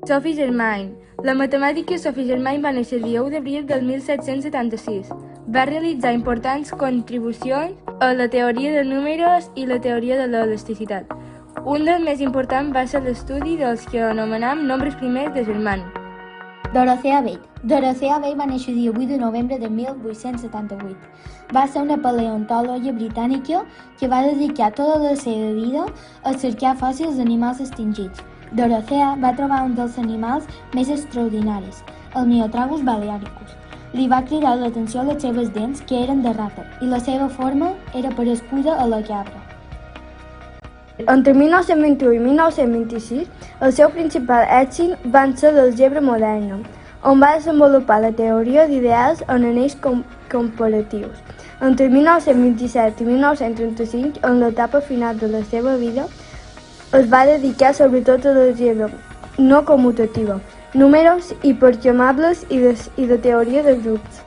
Sophie Germain. La matemàtica Sophie Germain va néixer el dia 1 d'abril del 1776. Va realitzar importants contribucions a la teoria de números i la teoria de l'elasticitat. Un dels més importants va ser l'estudi dels que anomenem nombres primers de Germain. Dorothea Bell. Dorothea Bell va néixer el dia 8 de novembre de 1878. Va ser una paleontòloga britànica que va dedicar tota la seva vida a cercar fòssils d'animals extingits. Dorothea va trobar un dels animals més extraordinaris, el Neotragus balearicus. Li va cridar l'atenció les seves dents, que eren de rata, i la seva forma era parescuda a la cabra. Entre 1921 i 1926, el seu principal èxit van ser l'àlgebra moderna, on va desenvolupar la teoria d'ideals en anells comparatius. Entre 1927 i 1935, en l'etapa final de la seva vida, es va dedicar sobretot a l'àlgebra no commutativa, números hiperjomables i de teoria de grups.